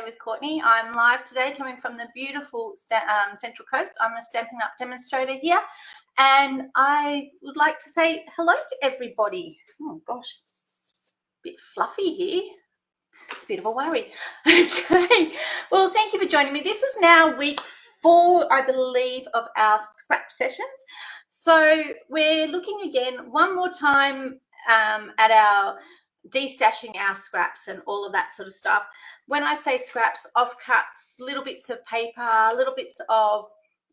with Courtney. I'm live today coming from the beautiful Central Coast. I'm a Stampin' Up demonstrator here, and I would like to say hello to everybody. Oh gosh, a bit fluffy here. It's a bit of a worry. Okay, well, thank you for joining me. This is now week 4, I believe, of our scrap sessions. So we're looking again one more time at our destashing our scraps and all of that sort of stuff. When I say scraps, offcuts, little bits of paper, little bits of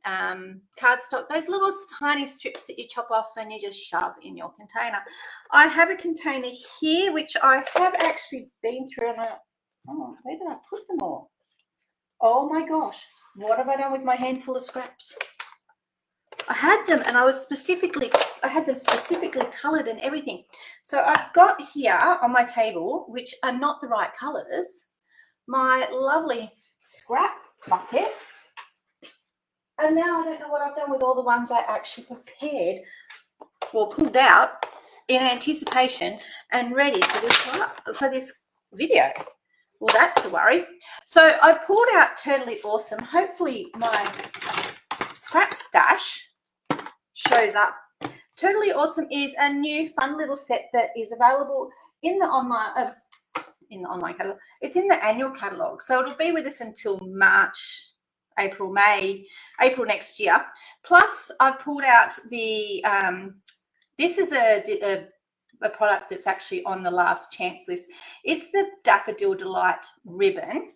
cardstock, those little tiny strips that you chop off and you just shove in your container. I have a container here which I have actually been through, and oh, where did I put them all? Oh my gosh, what have I done with my handful of scraps? I had them, and I had them specifically colored and everything. So I've got here on my table, which are not the right colors, my lovely scrap bucket. And now I don't know what I've done with all the ones I actually prepared or pulled out in anticipation and ready for this video. Well, that's a worry. So I pulled out Totally Awesome. Hopefully my scrap stash shows up. Totally Awesome is a new fun little set that is available in the online catalog. It's in the annual catalog, so it'll be with us until March, April next year. Plus I've pulled out the this is a product that's actually on the last chance list. It's the Daffodil Delight ribbon,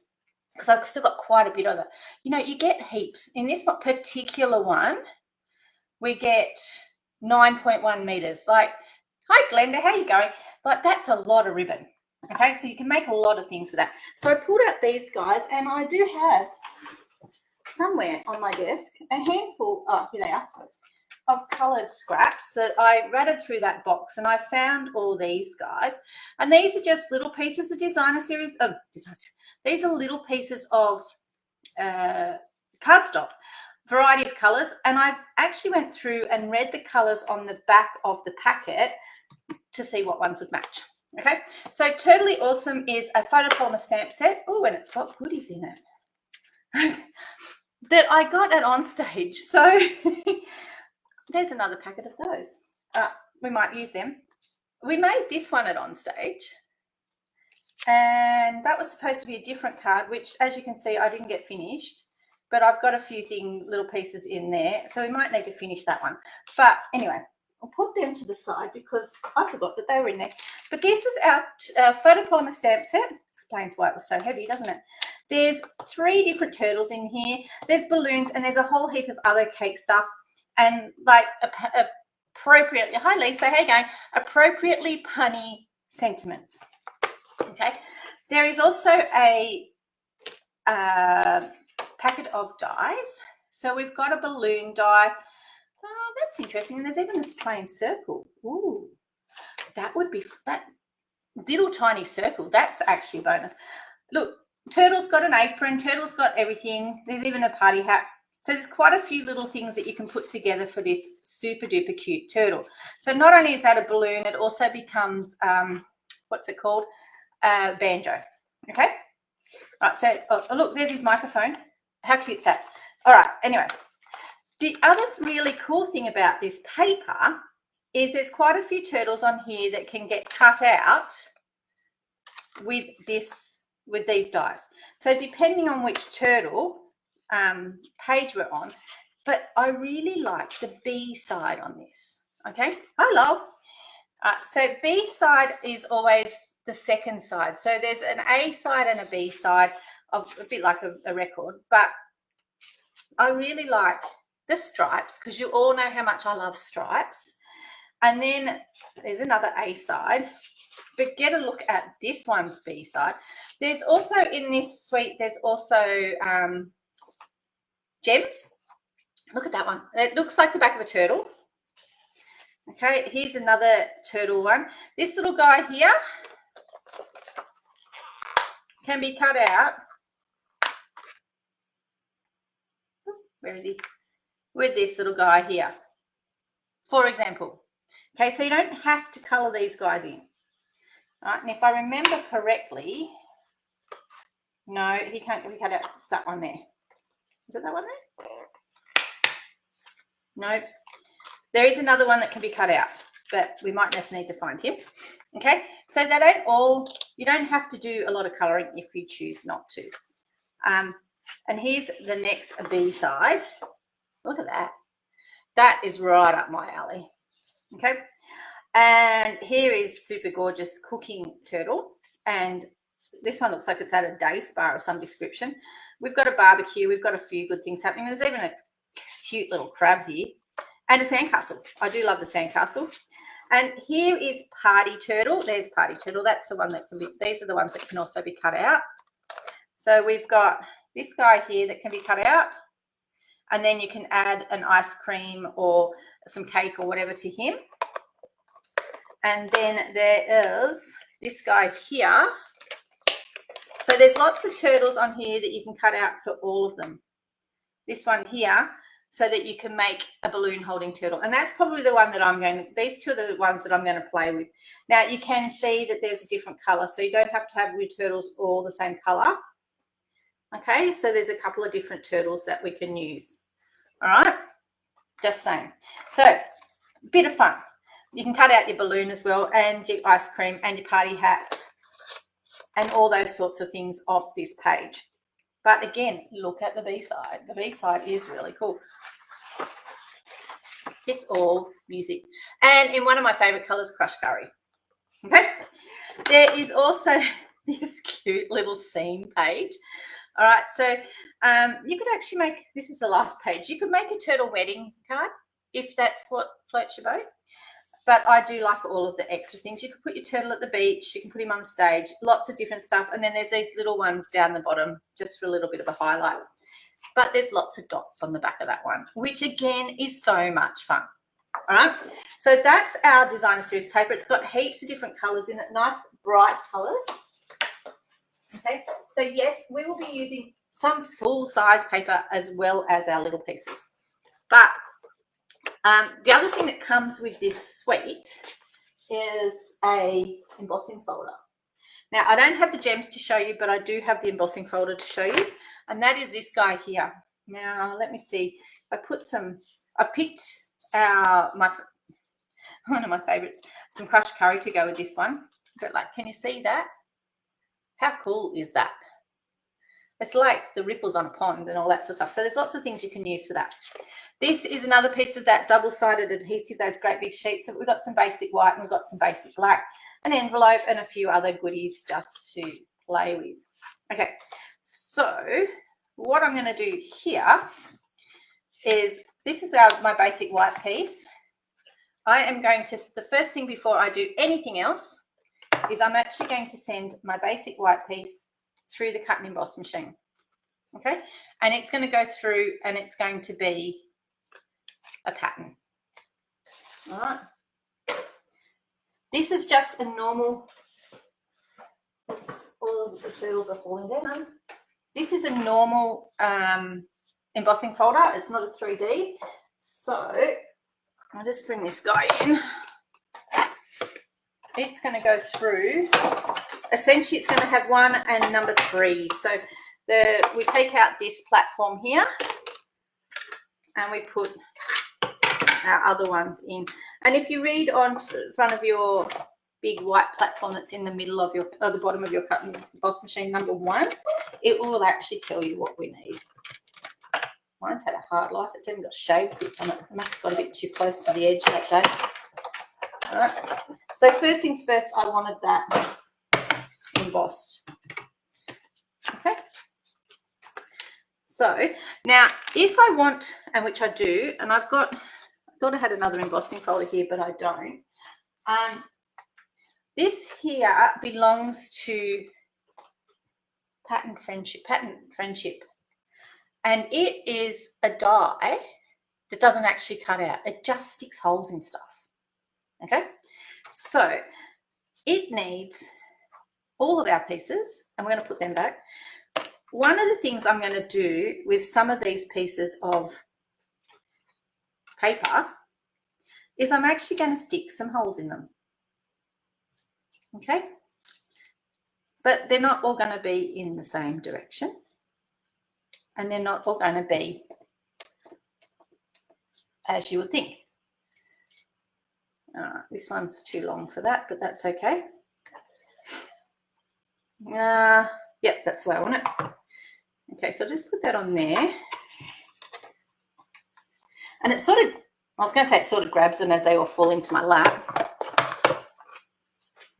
because I've still got quite a bit of it. You know, you get heaps. In this particular one, we get 9.1 meters. Like, hi Glenda, how you going? Like, that's a lot of ribbon. Okay, so you can make a lot of things with that. So I pulled out these guys, and I do have somewhere on my desk a handful, oh, here they are, of colored scraps that I ratted through that box, and I found all these guys. And these are just little pieces of designer series. These are little pieces of cardstock, variety of colors, and I actually went through and read the colors on the back of the packet to see what ones would match. Okay, so Totally Awesome is a photopolymer stamp set. Oh, and it's got goodies in it that I got at Onstage. So there's another packet of those. We might use them. We made this one at Onstage, and that was supposed to be a different card, which, as you can see, I didn't get finished. But I've got a few little pieces in there, so we might need to finish that one. But anyway, I'll put them to the side because I forgot that they were in there. But this is our photopolymer stamp set. Explains why it was so heavy, doesn't it? There's 3 different turtles in here. There's balloons, and there's a whole heap of other cake stuff. And like appropriately, hi Lisa, how you going? Appropriately punny sentiments. Okay. There is also a packet of dies. So we've got a balloon die. Oh, that's interesting. And there's even this plain circle. Ooh, that would be that little tiny circle. That's actually a bonus. Look, Turtle's got an apron. Turtle's got everything. There's even a party hat. So there's quite a few little things that you can put together for this super duper cute turtle. So not only is that a balloon, it also becomes what's it called? Banjo. Okay. All right. So look, there's his microphone. How cute is that? All right, anyway, the other really cool thing about this paper is there's quite a few turtles on here that can get cut out with these dies. So depending on which turtle page we're on, but I really like the B side on this. Okay, hello. So B side is always the second side. So there's an A side and a B side, of a bit like a record, but I really like the stripes because you all know how much I love stripes. And then there's another A side, but get a look at this one's B side. There's also in this suite, there's also gems. Look at that one. It looks like the back of a turtle. Okay, here's another turtle one. This little guy here can be cut out. Where is he? With this little guy here, for example. Okay, so you don't have to colour these guys in. All right, and if I remember correctly, No, he can't be cut out. It's that one there. Is it that one there? No. There is another one that can be cut out, but we might just need to find him. Okay, so they don't all, you don't have to do a lot of colouring if you choose not to. And here's the next B side. Look at that. That is right up my alley. Okay, and here is super gorgeous cooking turtle, and this one looks like it's at a day spa of some description. We've got a barbecue, we've got a few good things happening. There's even a cute little crab here and a sandcastle. I do love the sandcastle. And here is party turtle. There's party turtle. That's the one that can be, these are the ones that can also be cut out. So we've got this guy here that can be cut out, and then you can add an ice cream or some cake or whatever to him. And then there is this guy here. So there's lots of turtles on here that you can cut out for all of them. This one here, so that you can make a balloon holding turtle. And that's probably the one that I'm going to, these two are the ones that I'm going to play with. Now you can see that there's a different color, so you don't have to have your turtles all the same color. Okay, so there's a couple of different turtles that we can use. All right, just saying. So, bit of fun. You can cut out your balloon as well, and your ice cream, and your party hat, and all those sorts of things off this page. But again, look at the B side. The B side is really cool. It's all music. And in one of my favorite colors, crushed curry. Okay. There is also this cute little scene page. All right. So you could actually make, this is the last page. You could make a turtle wedding card if that's what floats your boat. But I do like all of the extra things. You could put your turtle at the beach. You can put him on the stage. Lots of different stuff. And then there's these little ones down the bottom just for a little bit of a highlight. But there's lots of dots on the back of that one, which again is so much fun. All right. So that's our designer series paper. It's got heaps of different colours in it. Nice bright colours. Okay. So yes, we will be using some full size paper as well as our little pieces. But the other thing that comes with this suite is a embossing folder. Now, I don't have the gems to show you, but I do have the embossing folder to show you, and that is this guy here. Now, let me see. I put some, I've picked one of my favorites, some crushed curry to go with this one. But like, can you see that? How cool is that? It's like the ripples on a pond and all that sort of stuff. So there's lots of things you can use for that. This is another piece of that double-sided adhesive, those great big sheets. We've got some basic white and we've got some basic black, an envelope and a few other goodies just to play with. Okay, so what I'm going to do here is, this is my basic white piece. I am going to, the first thing before I do anything else is I'm actually going to send my basic white piece through the cut and emboss machine. Okay, and it's going to go through and it's going to be a pattern. All right, this is just a normal, oops, all of the turtles are falling down. This is a normal embossing folder. It's not a 3D. So I'll just bring this guy in. It's going to go through, essentially it's going to have 1 and number 3. So we take out this platform here and we put our other ones in. And if you read on the front of your big white platform that's in the middle of your, or the bottom of your cut and emboss machine, number 1, it will actually tell you what we need. Mine's had a hard life. It's even got shaved bits on it. I must have got a bit too close to the edge that day. All right. So first things first, I wanted that embossed. Okay. So now if I want, and which I do, and I thought I had another embossing folder here, but I don't. This here belongs to Pattern Friendship. And it is a die that doesn't actually cut out. It just sticks holes in stuff. Okay. So it needs all of our pieces, and we're going to put them back. One of the things I'm going to do with some of these pieces of paper is I'm actually going to stick some holes in them. Okay. but they're not all going to be in the same direction, and they're not all going to be as you would think. This one's too long for that, but that's okay. Yep, that's the way I want it. Okay, so just put that on there. And it sort of, I was going to say it sort of grabs them as they all fall into my lap.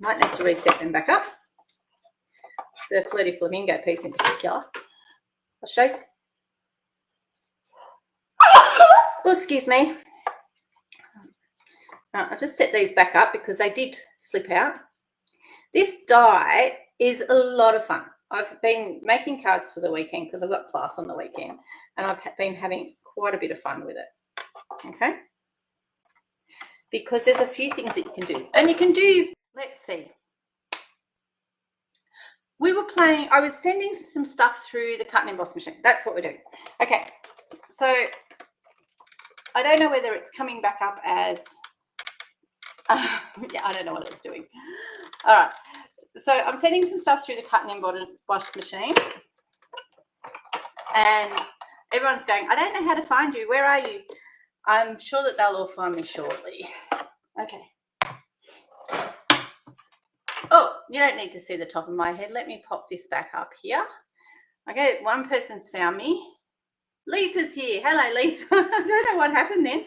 Might need to reset them back up. The Flirty Flamingo piece in particular. I'll show you. Oh, excuse me. I'll just set these back up because they did slip out. This die is a lot of fun. I've been making cards for the weekend because I've got class on the weekend, and I've been having quite a bit of fun with it. Okay? Because there's a few things that you can do. And you can do, let's see. We were playing, I was sending some stuff through the cut and emboss machine. That's what we're doing. Okay, so I don't know whether it's coming back up as, yeah, I don't know what it's doing. All right, so I'm sending some stuff through the cut and emboss machine. And everyone's going, I don't know how to find you. Where are you? I'm sure that they'll all find me shortly. Okay. Oh, you don't need to see the top of my head. Let me pop this back up here. Okay, one person's found me. Lisa's here. Hello, Lisa. I don't know what happened then.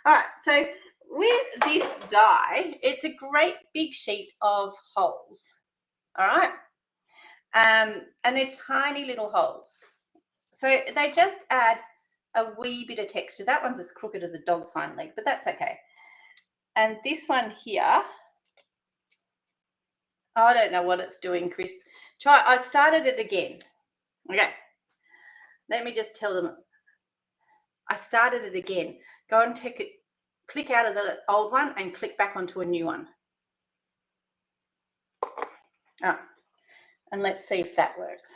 All right, so with this die, it's a great big sheet of holes. All right, and they're tiny little holes. So they just add a wee bit of texture. That one's as crooked as a dog's hind leg, but that's okay. And this one here, I don't know what it's doing, Chris. Try. I started it again. Okay. Let me just tell them. I started it again. Go and take it. Click out of the old one and click back onto a new one. All right. And let's see if that works.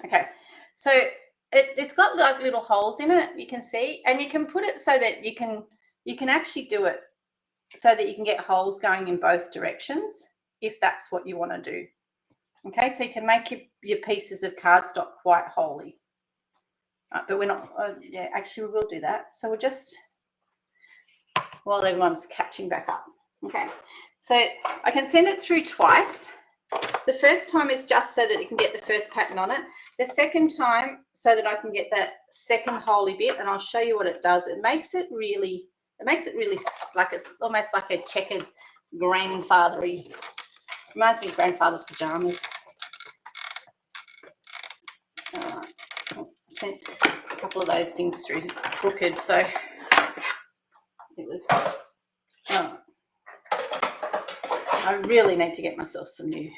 Okay. So it's got like little holes in it. You can see, and you can put it so that you can actually do it so that you can get holes going in both directions, if that's what you want to do. Okay, so you can make your pieces of cardstock quite holy. But we're not, yeah, actually we will do that. So we'll just, while everyone's catching back up. Okay, so I can send it through twice. The first time is just so that it can get the first pattern on it. The second time so that I can get that second holy bit, and I'll show you what it does. It makes it really like it's almost like a checkered grandfathery. Reminds me of grandfather's pajamas. Sent a couple of those things through crooked, so it was. I really need to get myself some new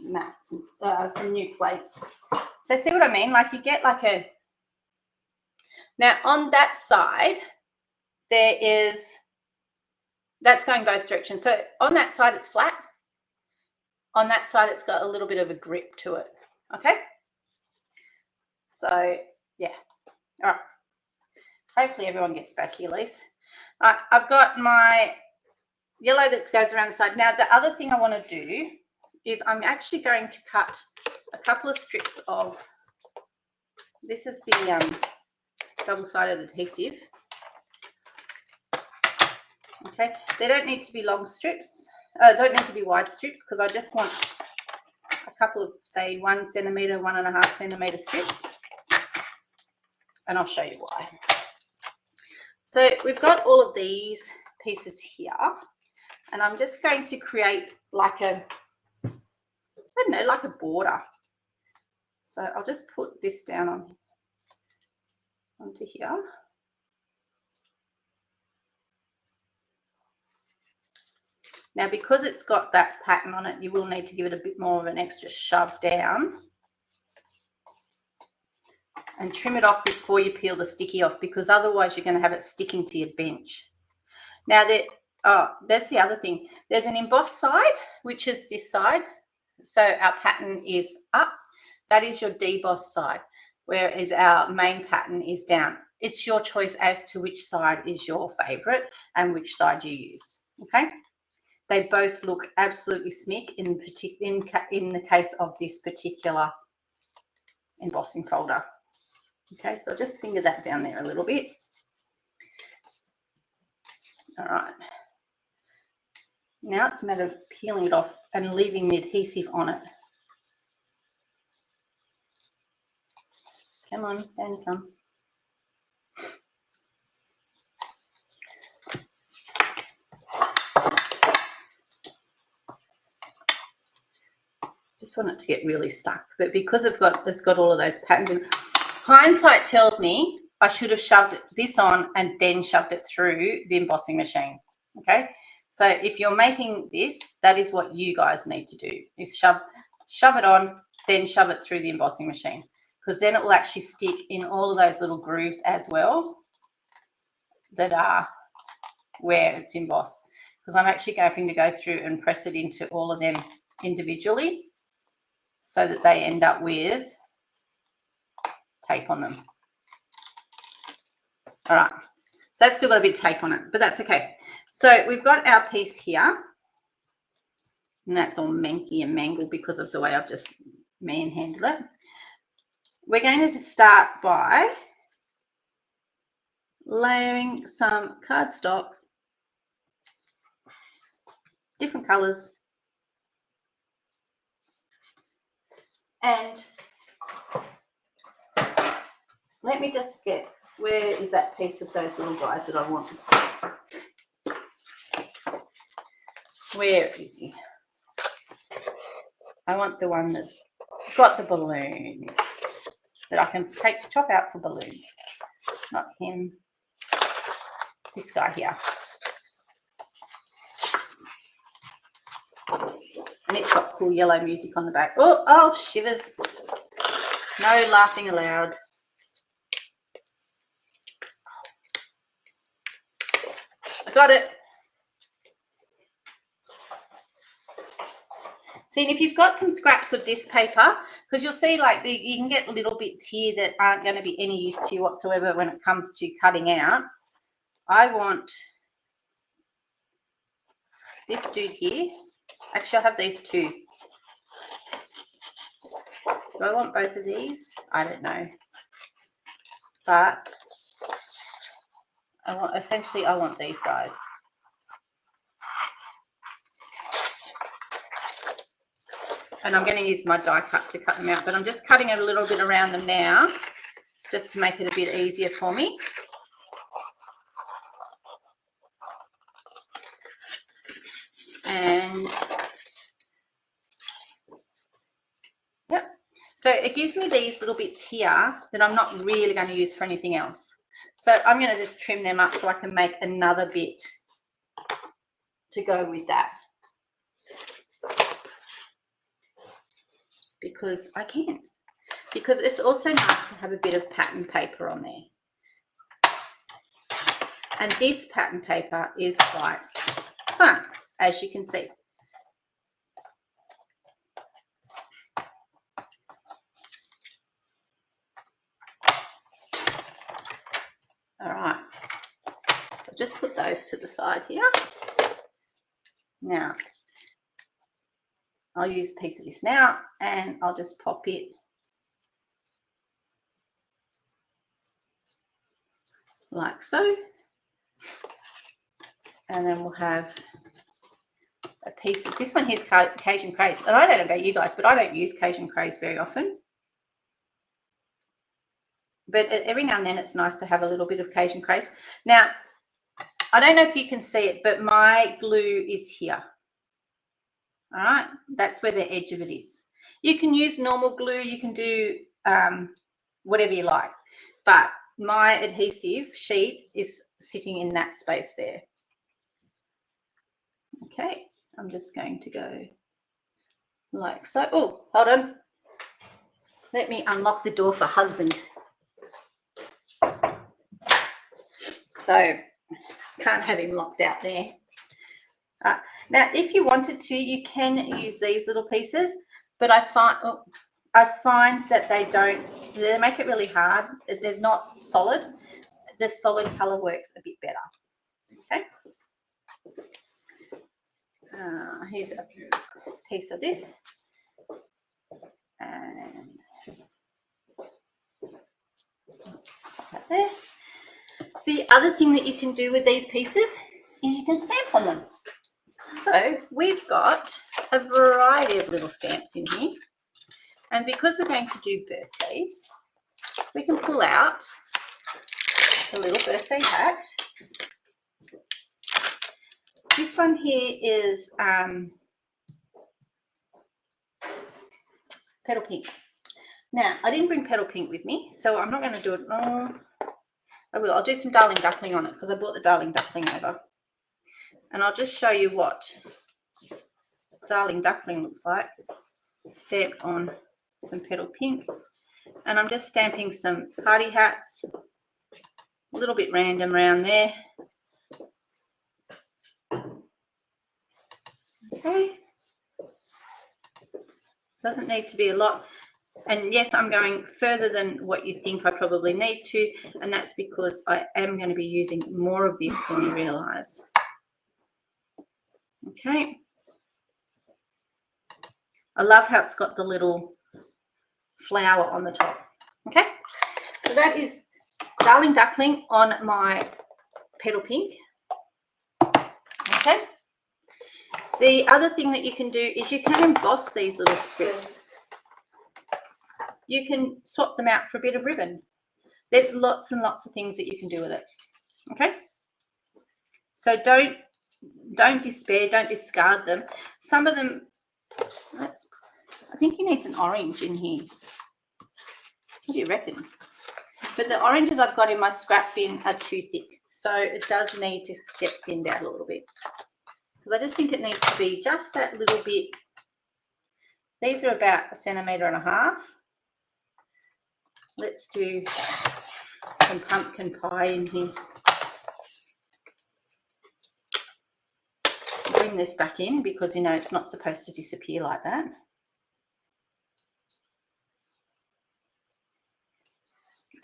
mats and some new plates. So see what I mean? Like you get like a. Now on that side, there is. That's going both directions. So on that side, it's flat. On that side, it's got a little bit of a grip to it. Okay. So yeah. All right. Hopefully everyone gets back here, Lise. All right. I've got my yellow that goes around the side. Now the other thing I want to do is I'm actually going to cut a couple of strips of. This is the double-sided adhesive. Okay, they don't need to be long strips. Don't need to be wide strips because I just want a couple of, say, 1 centimetre, 1.5 centimetre strips. And I'll show you why. So we've got all of these pieces here, and I'm just going to create like a, I don't know, like a border. So I'll just put this down onto here. Now, because it's got that pattern on it, you will need to give it a bit more of an extra shove down and trim it off before you peel the sticky off, because otherwise you're going to have it sticking to your bench. Now, that's the other thing. There's an embossed side, which is this side. So our pattern is up. That is your debossed side, whereas our main pattern is down. It's your choice as to which side is your favorite and which side you use. Okay. they both look absolutely smick in the case of this particular embossing folder. Okay, so I'll just finger that down there a little bit. All right. Now it's a matter of peeling it off and leaving the adhesive on it. Come on, down you come. Just want it to get really stuck, but because it's got all of those patterns in, hindsight tells me I should have shoved this on and then shoved it through the embossing machine. Okay, so if you're making this, that is what you guys need to do, is shove it on, then shove it through the embossing machine, because then it will actually stick in all of those little grooves as well that are where it's embossed, because I'm actually going to go through and press it into all of them individually so that they end up with tape on them. All right, so that's still got a bit of tape on it, but that's okay. So we've got our piece here, and that's all manky and mangled because of the way I've just manhandled it. We're going to just start by layering some cardstock, different colors, and let me just get, where is that piece of those little guys that I want? Where is he? I want the one that's got the balloons that I can chop out for balloons. Not him. This guy here. And it's got cool yellow music on the back. Oh, shivers. No laughing aloud. I got it. See, and if you've got some scraps of this paper, because you'll see like you can get little bits here that aren't going to be any use to you whatsoever when it comes to cutting out. I want this dude here. Actually, I'll have these two. Do I want both of these? I don't know. But I want these guys. And I'm going to use my die cut to cut them out, but I'm just cutting it a little bit around them now just to make it a bit easier for me. And yep, so it gives me these little bits here that I'm not really going to use for anything else. So I'm going to just trim them up so I can make another bit to go with that. Because I can. Because it's also nice to have a bit of pattern paper on there. And this pattern paper is quite fun, as you can see. All right. So just put those to the side here. Now, I'll use a piece of this now and I'll just pop it like so. And then we'll have a piece of this one. Here's Cajun Craze. And I don't know about you guys, but I don't use Cajun Craze very often. But every now and then it's nice to have a little bit of Cajun Craze. Now, I don't know if you can see it, but my glue is here. All right, that's where the edge of it is. You can use normal glue, you can do whatever you like, but my adhesive sheet is sitting in that space there. Okay, I'm just going to go like so. Oh, hold on. Let me unlock the door for husband. So can't have him locked out there. Now, if you wanted to, you can use these little pieces, but I find that they make it really hard. They're not solid. The solid color works a bit better. Okay. Here's a piece of this. And right there. The other thing that you can do with these pieces is you can stamp on them. So we've got a variety of little stamps in here. And because we're going to do birthdays, we can pull out the little birthday hat. This one here is Petal Pink. Now, I didn't bring Petal Pink with me, so I'm not going to do it. Oh, I will. I'll do some Darling Duckling on it because I brought the Darling Duckling over. And I'll just show you what Darling Duckling looks like, stamped on some Petal Pink. And I'm just stamping some party hats, a little bit random around there. Okay. Doesn't need to be a lot. And yes, I'm going further than what you think I probably need to, and that's because I am going to be using more of this than you realise. Okay. I love how it's got the little flower on the top. Okay. So that is Darling Duckling on my Petal Pink. Okay. The other thing that you can do is you can emboss these little strips. You can swap them out for a bit of ribbon. There's lots and lots of things that you can do with it. Okay. So don't despair, don't discard them. Some of them, I think he needs an orange in here. What do you reckon? But the oranges I've got in my scrap bin are too thick. So it does need to get thinned out a little bit. Because I just think it needs to be just that little bit. These are about 1.5 centimeters. Let's do some pumpkin pie in here. Bring this back in because, you know, it's not supposed to disappear like that.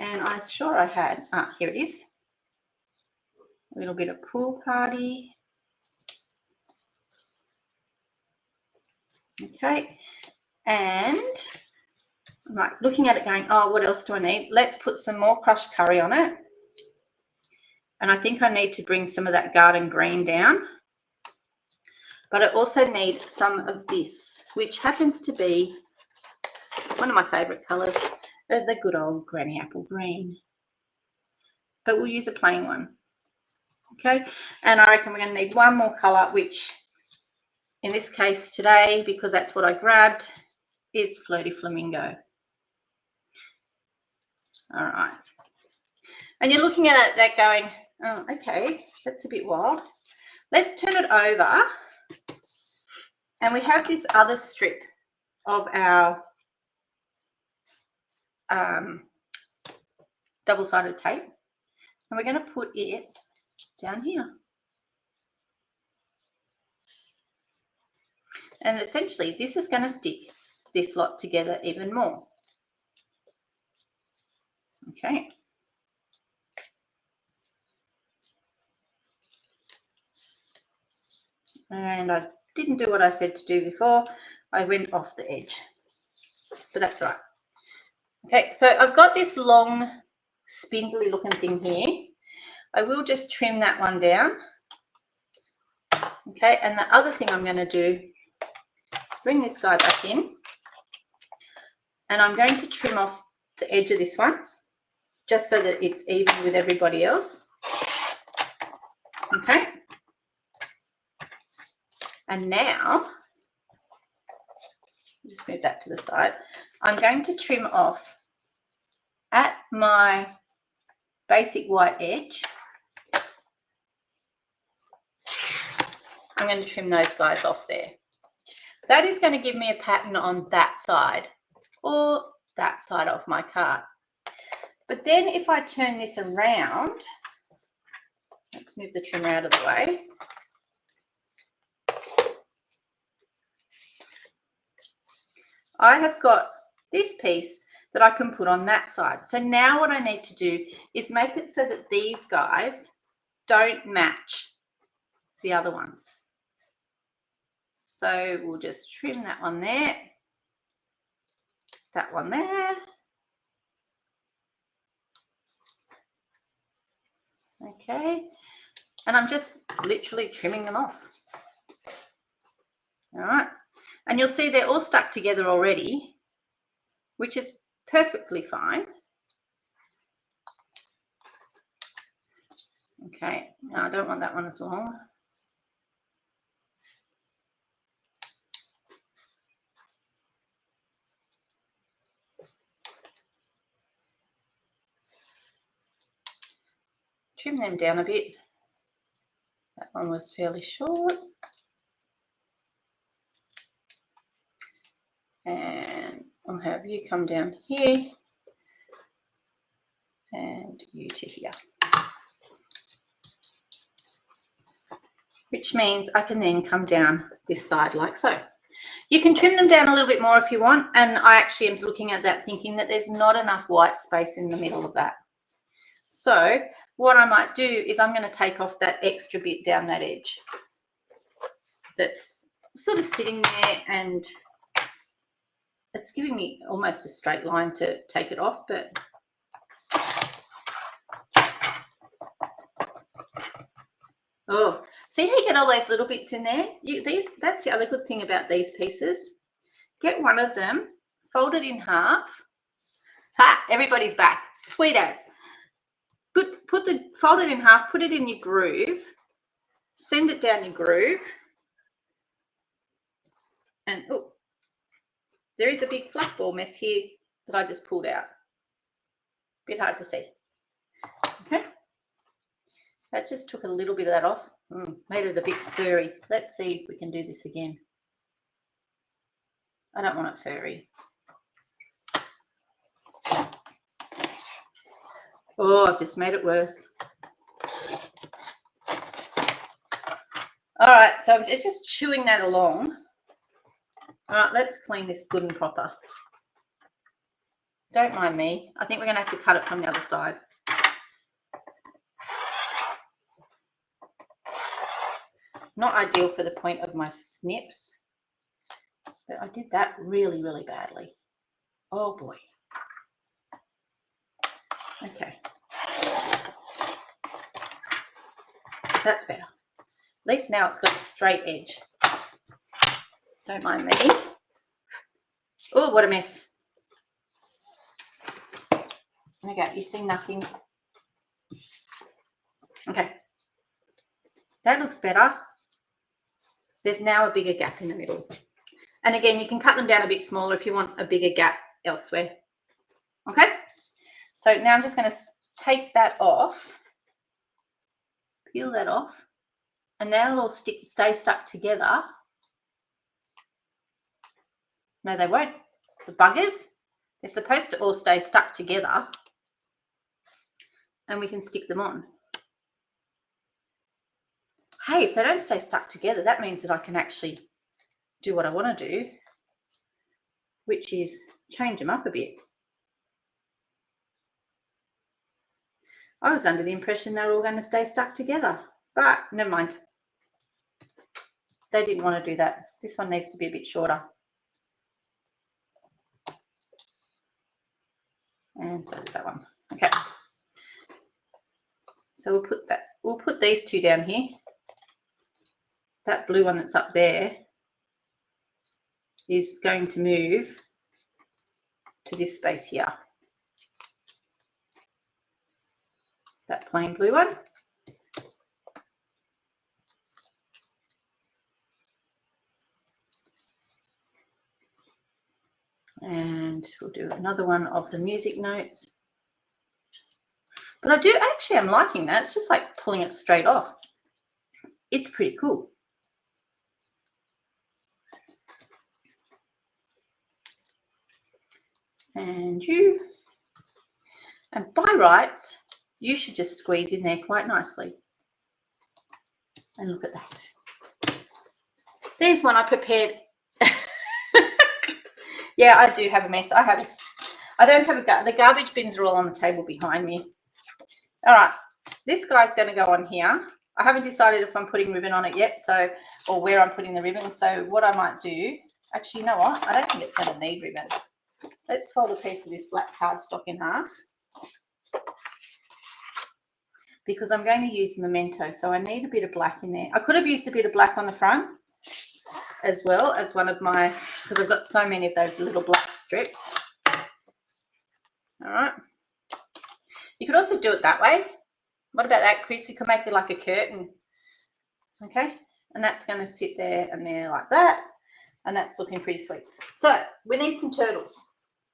And I'm sure I had, here it is. A little bit of pool party. Okay, and I'm like looking at it going, oh, what else do I need? Let's put some more crushed curry on it. And I think I need to bring some of that garden green down. But I also need some of this, which happens to be one of my favourite colours, the good old granny apple green. But we'll use a plain one. Okay, and I reckon we're going to need one more colour, which in this case today, because that's what I grabbed, is Flirty Flamingo. All right. And you're looking at it, that going, oh, okay, that's a bit wild. Let's turn it over. And we have this other strip of our double-sided tape. And we're going to put it down here. And essentially, this is going to stick this lot together even more. Okay. And I didn't do what I said to do before. I went off the edge, but that's all right. Okay, so I've got this long, spindly looking thing here. I will just trim that one down. Okay, and the other thing I'm going to do is bring this guy back in. And I'm going to trim off the edge of this one, just so that it's even with everybody else. Okay. And now, just move that to the side. I'm going to trim off at my basic white edge. I'm going to trim those guys off there. That is going to give me a pattern on that side or that side of my card. But then if I turn this around, let's move the trimmer out of the way. I have got this piece that I can put on that side. So now what I need to do is make it so that these guys don't match the other ones. So we'll just trim that one there, that one there. Okay, and I'm just literally trimming them off. All right, and you'll see they're all stuck together already, which is perfectly fine. Okay, no, I don't want that one as long. Trim them down a bit. That one was fairly short. And I'll have you come down here and you to here. Which means I can then come down this side like so. You can trim them down a little bit more if you want, and I actually am looking at that thinking that there's not enough white space in the middle of that. So what I might do is I'm going to take off that extra bit down that edge that's sort of sitting there, and it's giving me almost a straight line to take it off, but oh, see how you get all those little bits in there? That's the other good thing about these pieces. Get one of them, fold it in half. Ha, everybody's back. Sweet as. Fold it in half, put it in your groove, send it down your groove, and oh, there is a big fluff ball mess here that I just pulled out. Bit hard to see. Okay, that just took a little bit of that off. Made it a bit furry. Let's see if we can do this again. I don't want it furry. Oh, I've just made it worse. All right, so it's just chewing that along. All right, let's clean this good and proper. Don't mind me. I think we're going to have to cut it from the other side. Not ideal for the point of my snips, but I did that really, really badly. Oh boy. Okay. That's better. At least now it's got a straight edge. Don't mind me. Oh, what a mess. Okay, you see nothing. Okay. That looks better. There's now a bigger gap in the middle. And again, you can cut them down a bit smaller if you want a bigger gap elsewhere. Okay? So now I'm just going to take that off, peel that off, and they'll all stay stuck together. No, they won't. The buggers, they're supposed to all stay stuck together, and we can stick them on. Hey, if they don't stay stuck together, that means that I can actually do what I want to do, which is change them up a bit. I was under the impression they were all going to stay stuck together, but never mind. They didn't want to do that. This one needs to be a bit shorter. And so does that one. Okay. So we'll put these two down here. That blue one that's up there is going to move to this space here. That plain blue one. And we'll do another one of the music notes. But I'm liking that. It's just like pulling it straight off. It's pretty cool. And you. And by rights, you should just squeeze in there quite nicely. And look at that. There's one I prepared. Yeah, I do have a mess. I don't have the garbage bins are all on the table behind me. All right, this guy's going to go on here. I haven't decided if I'm putting ribbon on it yet, so, or where I'm putting the ribbon. So what I might do, actually, you know what? I don't think it's going to need ribbon. Let's fold a piece of this black cardstock in half, because I'm going to use memento, so I need a bit of black in there. I could have used a bit of black on the front as well as one of my, because I've got so many of those little black strips. All right. You could also do it that way. What about that, Chris? You could make it like a curtain. Okay. And that's going to sit there and there like that. And that's looking pretty sweet. So we need some turtles.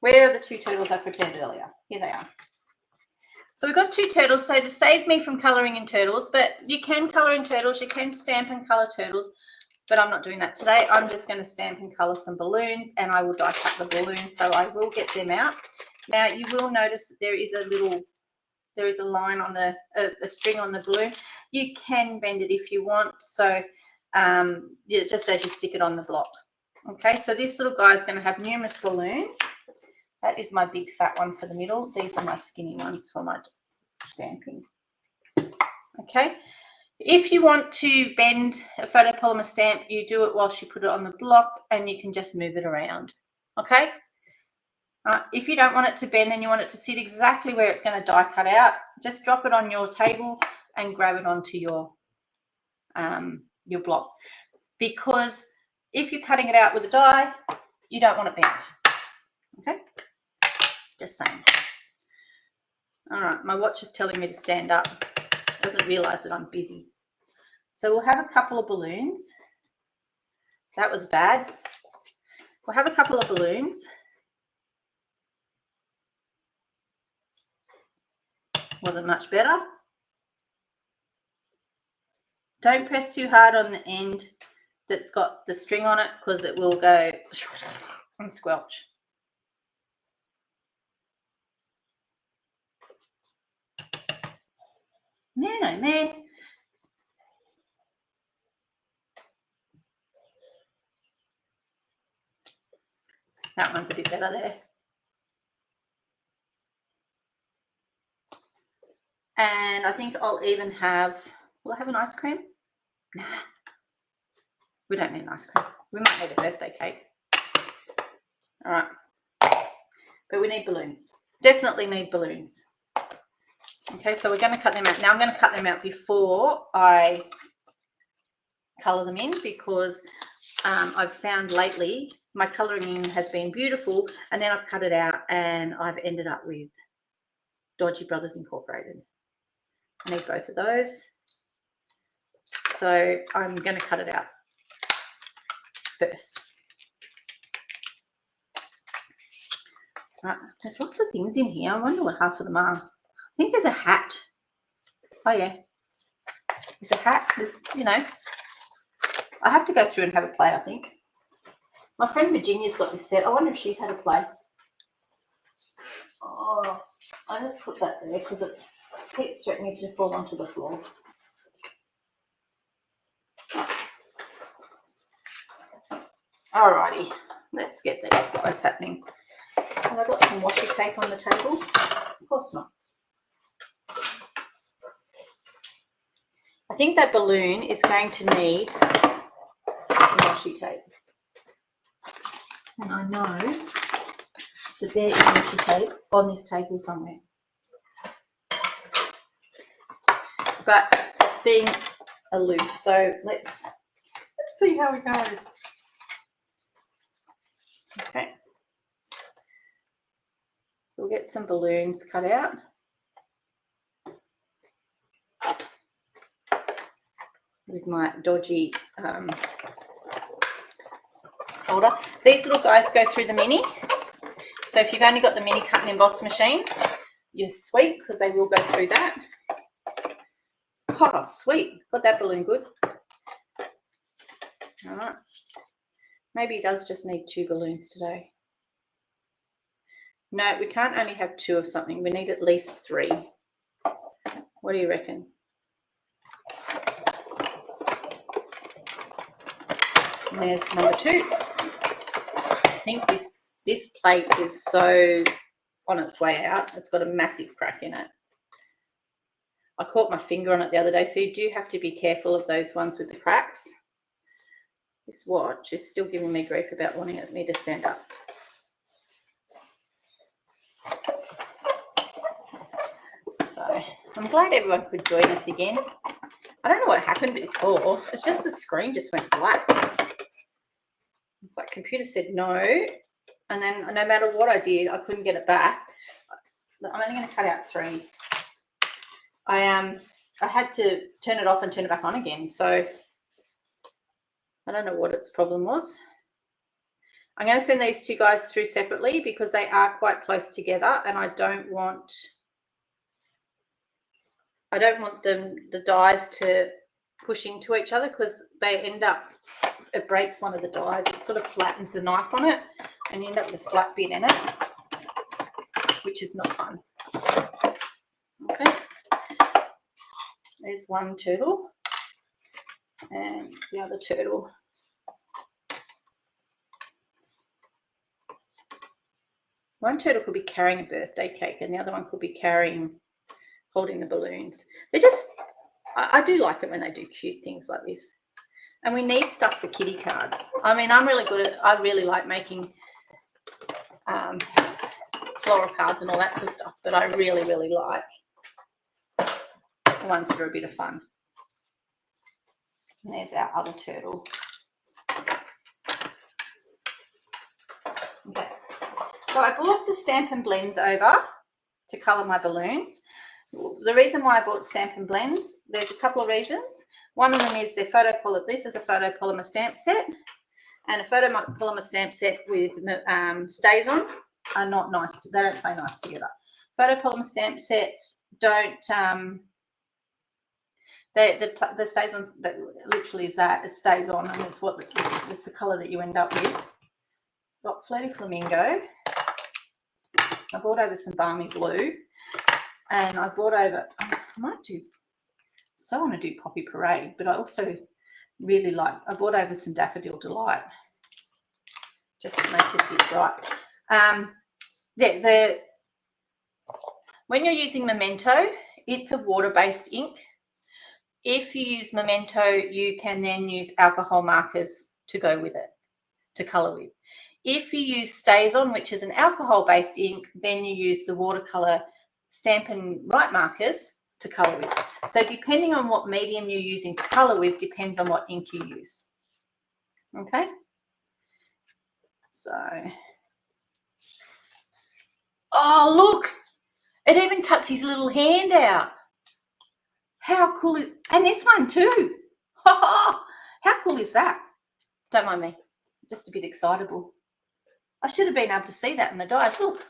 Where are the 2 turtles I prepared earlier? Here they are. So we've got 2 turtles. So to save me from colouring in turtles, but you can colour in turtles. You can stamp and colour turtles. But I'm not doing that today. I'm just going to stamp and colour some balloons, and I will die cut the balloons, so I will get them out. Now you will notice that there is a line on the a string on the balloon. You can bend it if you want, so yeah, just as you stick it on the block. Okay, so this little guy is going to have numerous balloons. That is my big fat one for the middle. These are my skinny ones for my stamping. Okay. If you want to bend a photopolymer stamp, you do it whilst you put it on the block, and you can just move it around. Okay. If you don't want it to bend and you want it to sit exactly where it's going to die cut out, just drop it on your table and grab it onto your block. Because if you're cutting it out with a die, you don't want it bent. Okay. Just saying. All right. My watch is telling me to stand up. Doesn't realize that I'm busy. So we'll have a couple of balloons. That was bad. We'll have a couple of balloons. Wasn't much better. Don't press too hard on the end that's got the string on it, because it will go and squelch. Man, oh man. That one's a bit better there. And I think I'll even have, will I have an ice cream? Nah. We don't need an ice cream. We might need a birthday cake. All right. But we need balloons. Definitely need balloons. Okay, so we're going to cut them out. Now I'm going to cut them out before I colour them in, because I've found lately my colouring in has been beautiful, and then I've cut it out and I've ended up with Dodgy Brothers Incorporated. I need both of those. So I'm going to cut it out first. Right, there's lots of things in here. I wonder what half of them are. I think there's a hat. Oh yeah, there's a hat. There's, you know, I have to go through and have a play, I think. My friend Virginia's got this set. I wonder if she's had a play. Oh, I just put that there because it keeps threatening to fall onto the floor. Alrighty, let's get these guys happening. Have I got some washi tape on the table? Of course not. I think that balloon is going to need some washi tape. And I know that there is washi tape on this table somewhere. But it's being aloof, so let's see how we go. Okay. So we'll get some balloons cut out. With my dodgy folder. These little guys go through the mini. So if you've only got the mini cut and emboss machine, you're sweet, because they will go through that. Oh, sweet. Got that balloon good. All right. Maybe he does just need 2 balloons today. No, we can't only have 2 of something. We need at least 3. What do you reckon? And there's number 2. I think this plate is so on its way out. It's got a massive crack in it. I caught my finger on it the other day, so you do have to be careful of those ones with the cracks. This watch is still giving me grief about wanting me to stand up. So I'm glad everyone could join us again. I don't know what happened before. It's just the screen just went black. It's like computer said no, and then no matter what I did, I couldn't get it back. I'm only going to cut out 3. I had to turn it off and turn it back on again, so I don't know what its problem was. I'm going to send these 2 guys through separately because they are quite close together, and I don't want the dies to push into each other because they end up, it breaks one of the dies. It sort of flattens the knife on it and you end up with a flat bit in it, which is not fun. Okay, there's one turtle and the other turtle. One turtle could be carrying a birthday cake and the other one could be holding the balloons. They're just, I do like it when they do cute things like this. And we need stuff for kitty cards. I mean, I'm really good at, I really like making floral cards and all that sort of stuff, but I really, really like the ones that are a bit of fun. And there's our other turtle. Okay, so I bought the Stampin' Blends over to colour my balloons. The reason why I bought Stampin' Blends, there's a couple of reasons. One of them is their photopolymer. This is a photopolymer stamp set, and a photopolymer stamp set with stays on are not nice. They don't play nice together. Photopolymer stamp sets don't. The stays on, that literally is that, it stays on, and it's the colour that you end up with. Got Flirty Flamingo. I bought over some Balmy Blue. And I brought over, I want to do Poppy Parade, but I also really like, I brought over some Daffodil Delight just to make it a bit bright. When you're using Memento, it's a water-based ink. If you use Memento, you can then use alcohol markers to go with it, to colour with. If you use StazOn, which is an alcohol-based ink, then you use the watercolour Stampin' Right markers to colour with. So depending on what medium you're using to colour with depends on what ink you use. Okay? So, oh look, it even cuts his little hand out. How cool is, and this one too. How cool is that? Don't mind me, just a bit excitable. I should have been able to see that in the dies. Look,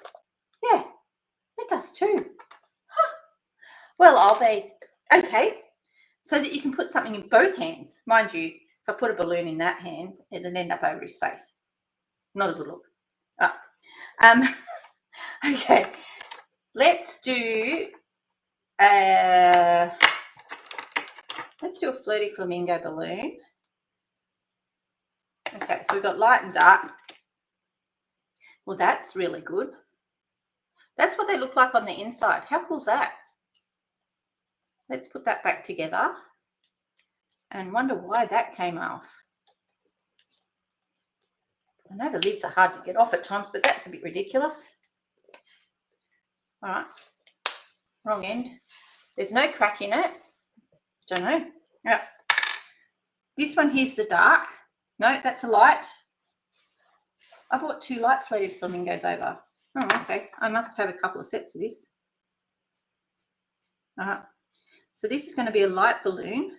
yeah, it does too. Huh. Well, I'll be okay. So that you can put something in both hands. Mind you, if I put a balloon in that hand, it'd end up over his face. Not a good look. Oh. Okay, let's do a Flirty Flamingo balloon. Okay, so we've got light and dark. Well, that's really good. That's what they look like on the inside. How cool is that? Let's put that back together and wonder why that came off. I know the lids are hard to get off at times, but that's a bit ridiculous. All right, wrong end. There's no crack in it. Don't know. Yeah. This one here's the dark. No, that's a light. I bought 2 light Flirty Flamingos over. Oh, okay. I must have a couple of sets of this. All right. So this is going to be a light balloon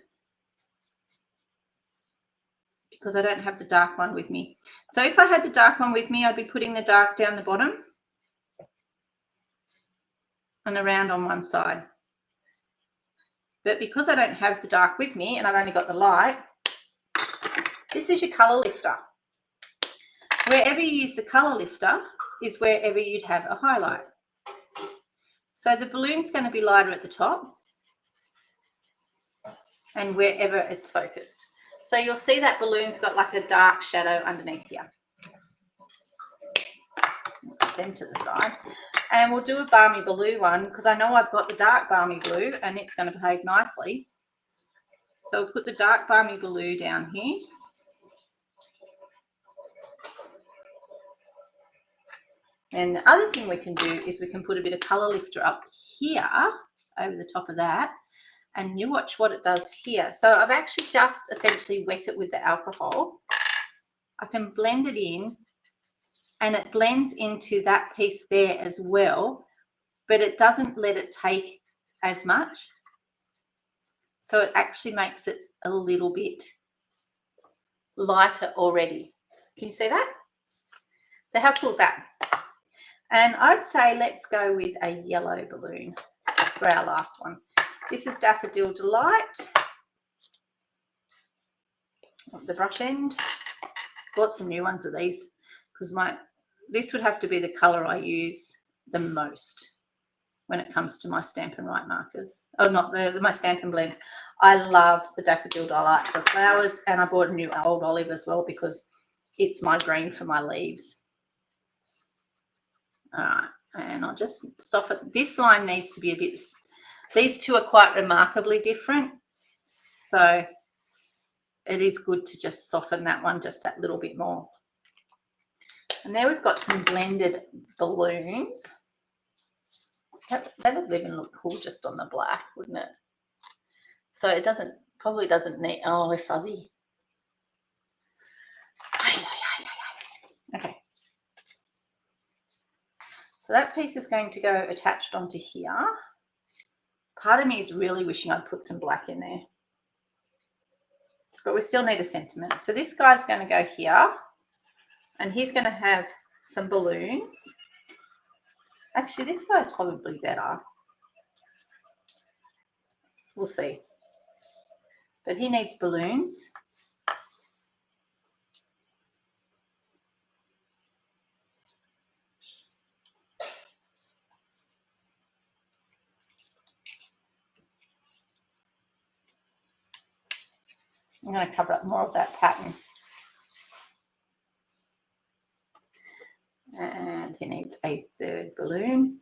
because I don't have the dark one with me. So if I had the dark one with me, I'd be putting the dark down the bottom and around on one side. But because I don't have the dark with me and I've only got the light, this is your colour lifter. Wherever you use the colour lifter is wherever you'd have a highlight. So the balloon's going to be lighter at the top and wherever it's focused. So you'll see that balloon's got like a dark shadow underneath here. them to the side. And we'll do a balmy blue one because I know I've got the dark balmy blue and it's going to behave nicely. So we'll put the dark balmy blue down here. And the other thing we can do is we can put a bit of colour lifter up here over the top of that. And you watch what it does here. So I've actually just essentially wet it with the alcohol. I can blend it in and it blends into that piece there as well, but it doesn't let it take as much. So it actually makes it a little bit lighter already. Can you see that? So how cool is that? And I'd say let's go with a yellow balloon for our last one. This is Daffodil Delight. The brush end. Bought some new ones of these because this would have to be the colour I use the most when it comes to my Stampin' Write markers. Oh, not my Stampin' blends. I love the Daffodil Delight for flowers, and I bought a new Old Olive as well because it's my green for my leaves. All right, and I'll just soften. This line needs to be a bit, these two are quite remarkably different. So it is good to just soften that one just that little bit more. And there we've got some blended balloons. That would even look cool just on the black, wouldn't it? So it probably doesn't need, oh, we're fuzzy. Okay. So that piece is going to go attached onto here. Part of me is really wishing I'd put some black in there. But we still need a sentiment. So this guy's going to go here. And he's going to have some balloons. Actually, this guy's probably better. We'll see. But he needs balloons. I'm going to cover up more of that pattern. And he needs a third balloon.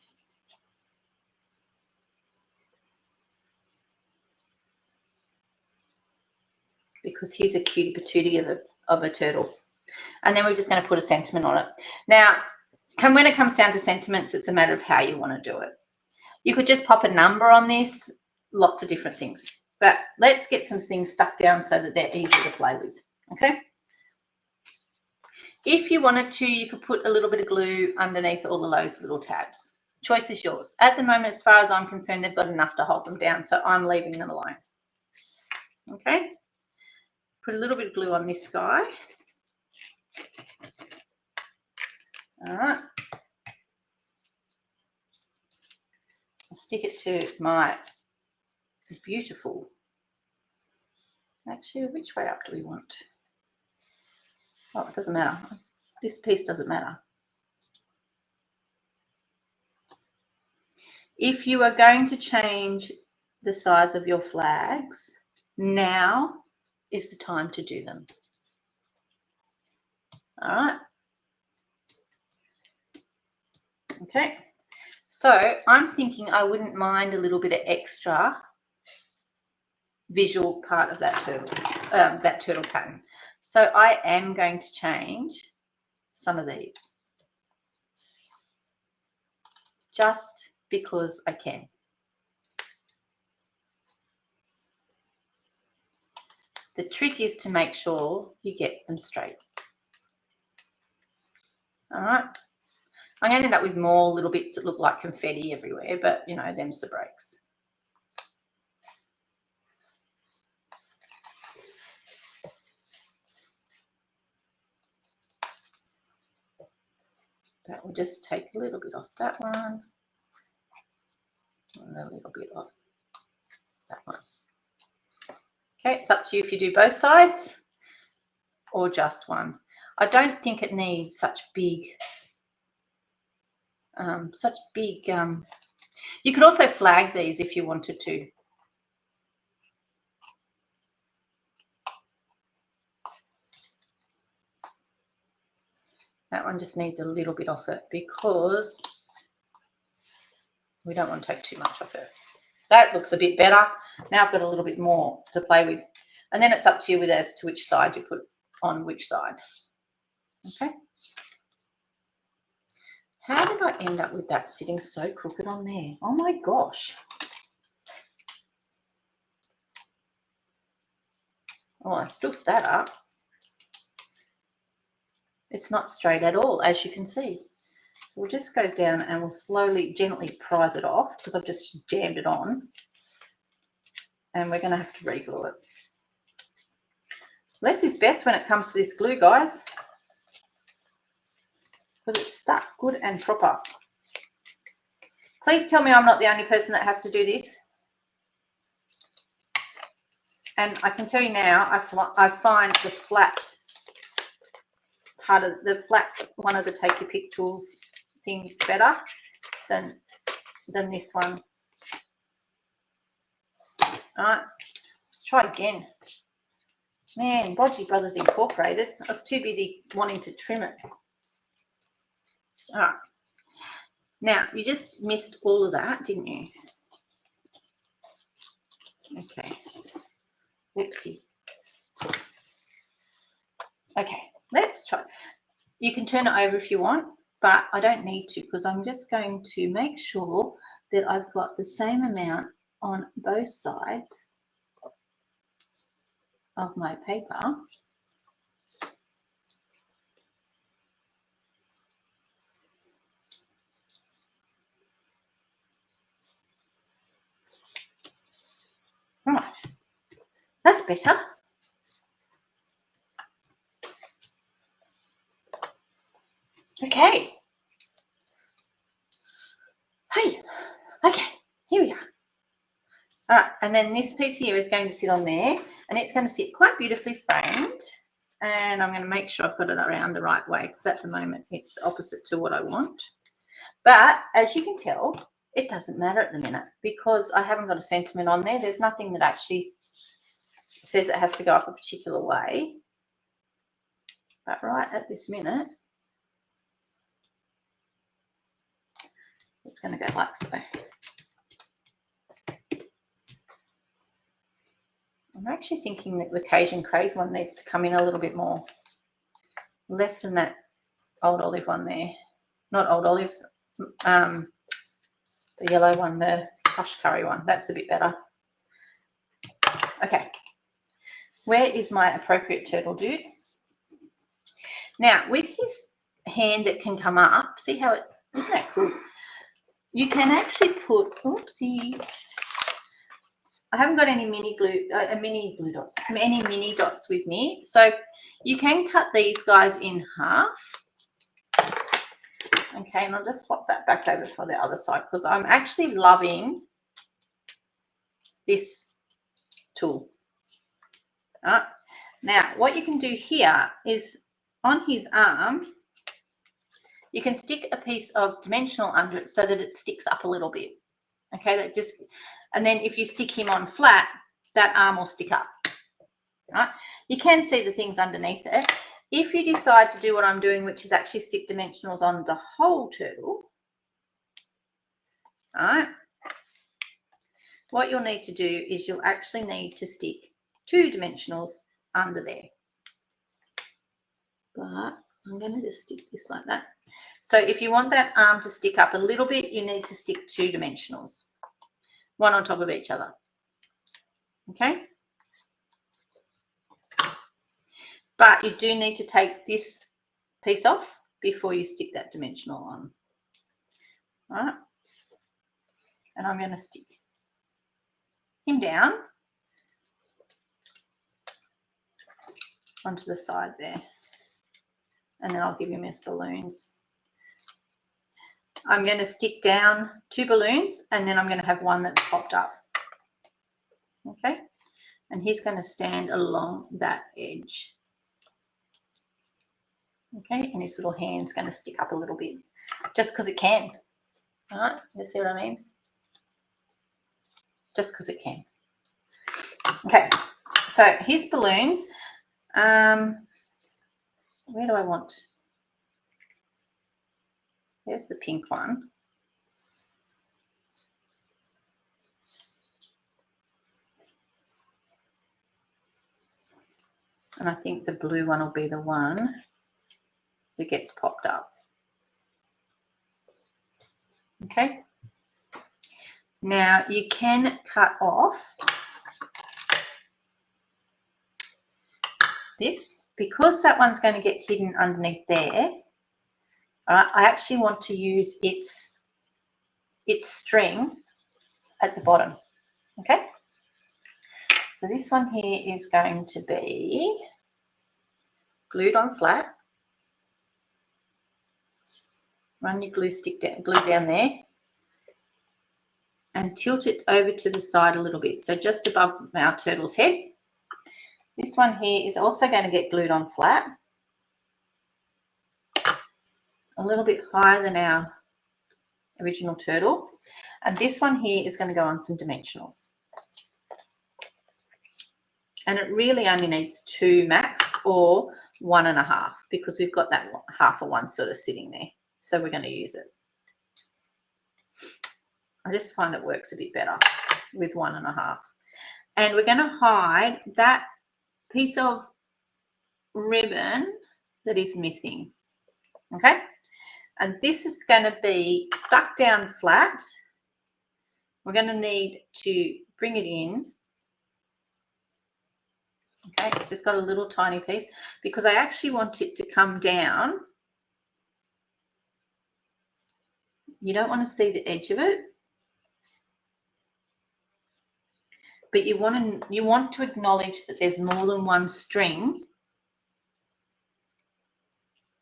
Because he's a cutie patootie of a turtle. And then we're just going to put a sentiment on it. Now, when it comes down to sentiments, it's a matter of how you want to do it. You could just pop a number on this, lots of different things. But let's get some things stuck down so that they're easy to play with, okay? If you wanted to, you could put a little bit of glue underneath all of those little tabs. Choice is yours. At the moment, as far as I'm concerned, they've got enough to hold them down, so I'm leaving them alone. Okay? Put a little bit of glue on this guy. All right. I'll stick it to my beautiful. Actually, which way up do we want? Oh, it doesn't matter. This piece doesn't matter. If you are going to change the size of your flags, now is the time to do them. All right. Okay. So I'm thinking I wouldn't mind a little bit of extra visual part of that turtle pattern. So I am going to change some of these just because I can. The trick is to make sure you get them straight. All right. I'm going to end up with more little bits that look like confetti everywhere, but, you know, them's the breaks. That will just take a little bit off that one and a little bit off that one. Okay, it's up to you if you do both sides or just one. I don't think it needs such big, you could also flag these if you wanted to. That one just needs a little bit off it because we don't want to take too much off it. That looks a bit better. Now I've got a little bit more to play with. And then it's up to you with as to which side you put on which side. Okay. How did I end up with that sitting so crooked on there? Oh my gosh. Oh, I stuffed that up. It's not straight at all, as you can see. So we'll just go down and we'll slowly, gently prise it off because I've just jammed it on. And we're going to have to re-glue it. Less is best when it comes to this glue, guys, because it's stuck good and proper. Please tell me I'm not the only person that has to do this. And I can tell you now, I find the flat part of the flat one of the take your pick tools things better than this one. All right, let's try again. Man, Bodgy Brothers Incorporated. I was too busy wanting to trim it. All right. Now, you just missed all of that, didn't you? Okay. Whoopsie. Okay, let's try. You can turn it over if you want, but I don't need to because I'm just going to make sure that I've got the same amount on both sides of my paper. Right, that's better. Okay. Hey, okay, here we are. All right, and then this piece here is going to sit on there, and it's going to sit quite beautifully framed. And I'm going to make sure I've got it around the right way because at the moment it's opposite to what I want. But as you can tell, it doesn't matter at the minute because I haven't got a sentiment on there. There's nothing that actually says it has to go up a particular way. But right at this minute, it's going to go like so. I'm actually thinking that the Cajun Craze one needs to come in a little bit more. Less than that Old Olive one there. Not Old Olive, the yellow one, the Hush Curry one. That's a bit better. Okay. Where is my appropriate turtle dude? Now, with his hand that can come up, see how it, isn't that cool? You can actually put, oopsie, I haven't got any mini dots with me. So you can cut these guys in half. Okay, and I'll just swap that back over for the other side because I'm actually loving this tool. All right. Now, what you can do here is on his arm, you can stick a piece of dimensional under it so that it sticks up a little bit. Okay, that just, and then if you stick him on flat, that arm will stick up. Right? You can see the things underneath it. If you decide to do what I'm doing, which is actually stick dimensionals on the whole turtle, all right, what you'll need to do is you'll actually need to stick 2 dimensionals under there. But I'm going to just stick this like that. So if you want that arm to stick up a little bit, you need to stick 2 dimensionals, one on top of each other. Okay? But you do need to take this piece off before you stick that dimensional on. All right? And I'm going to stick him down onto the side there. And then I'll give him his balloons. I'm going to stick down 2 balloons and then I'm going to have one that's popped up. Okay? And he's going to stand along that edge. Okay? And his little hand's going to stick up a little bit just because it can. All right? You see what I mean? Just because it can. Okay. So his balloons, where do I want? There's the pink one. And I think the blue one will be the one that gets popped up. Okay. Now you can cut off this because that one's going to get hidden underneath there. All right, I actually want to use its string at the bottom. Okay. So this one here is going to be glued on flat. Run your glue down there and tilt it over to the side a little bit. So just above our turtle's head. This one here is also going to get glued on flat. A little bit higher than our original turtle. And this one here is going to go on some dimensionals. And it really only needs 2 max or 1.5 because we've got that half of one sort of sitting there. So we're going to use it. I just find it works a bit better with 1.5. And we're going to hide that piece of ribbon that is missing. Okay. And this is going to be stuck down flat. We're going to need to bring it in. Okay, it's just got a little tiny piece because I actually want it to come down. You don't want to see the edge of it, but you want to acknowledge that there's more than one string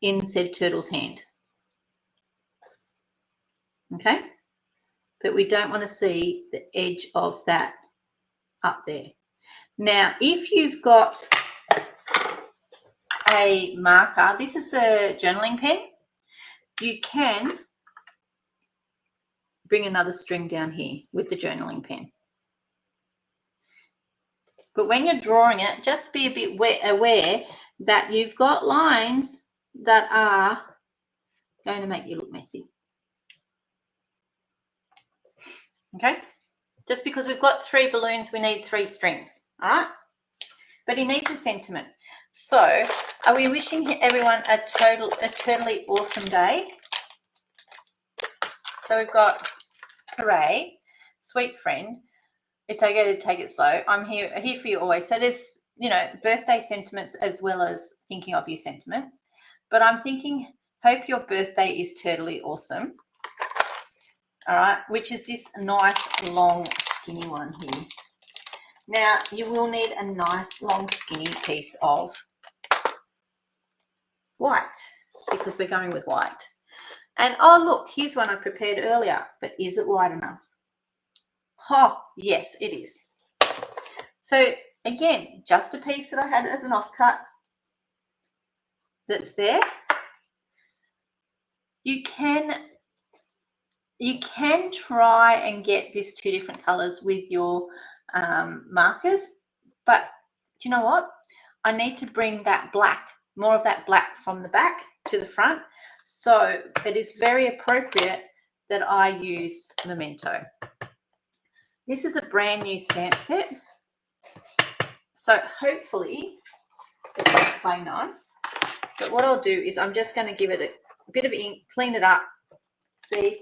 in said turtle's hand. Okay, but we don't want to see the edge of that up there. Now, if you've got a marker, this is the journaling pen, you can bring another string down here with the journaling pen. But when you're drawing it, just be a bit aware that you've got lines that are going to make you look messy. Okay? Just because we've got 3 balloons, we need 3 strings. All right? But he needs a sentiment. So, are we wishing everyone a totally awesome day? So we've got Hooray, sweet friend. It's okay to take it slow. I'm here for you always. So there's, you know, birthday sentiments as well as thinking of you sentiments. But I'm thinking, hope your birthday is totally awesome. All right, which is this nice long skinny one here. Now you will need a nice long skinny piece of white because we're going with white. And oh look, here's one I prepared earlier, but is it wide enough? Oh yes, it is. So again, just a piece that I had as an offcut that's there. You can try and get this 2 different colors with your markers, but do you know what? I need to bring that black, more of that black from the back to the front. So it is very appropriate that I use Memento. This is a brand new stamp set. So hopefully it's going to play nice. But what I'll do is I'm just going to give it a bit of ink, clean it up, see.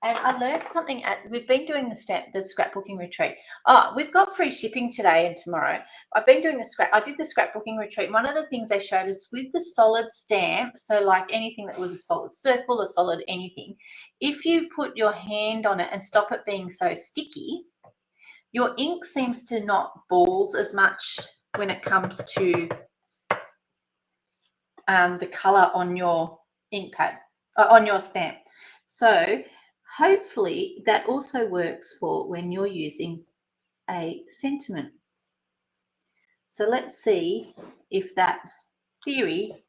And I learned something we've been doing the scrapbooking retreat. Oh, we've got free shipping today and tomorrow. I did the scrapbooking retreat. One of the things they showed us with the solid stamp, so like anything that was a solid circle, a solid anything, if you put your hand on it and stop it being so sticky, your ink seems to not balls as much when it comes to the color on your ink pad, on your stamp. So hopefully that also works for when you're using a sentiment. So let's see if that theory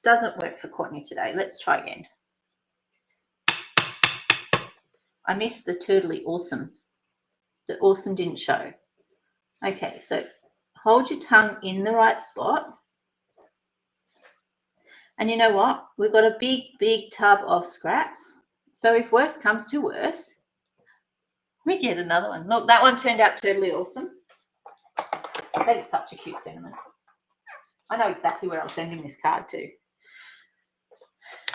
doesn't work for Courtenay today. Let's try again. I missed the totally awesome. The awesome didn't show. Okay, so hold your tongue in the right spot. And you know what? We've got a big tub of scraps. So if worse comes to worse, we get another one. Look, that one turned out totally awesome. That is such a cute sentiment. I know exactly where I'm sending this card to.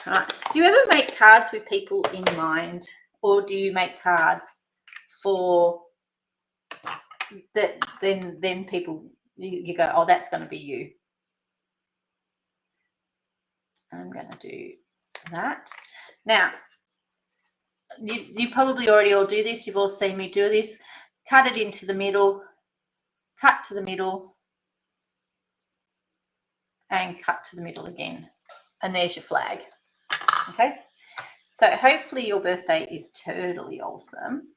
All right. Do you ever make cards with people in mind, or do you make cards for that? Then people, you go, oh, that's going to be you. I'm going to do that. Now, you probably already all do this. You've all seen me do this. Cut it into the middle, cut to the middle, and cut to the middle again. And there's your flag. Okay, so hopefully your birthday is totally awesome.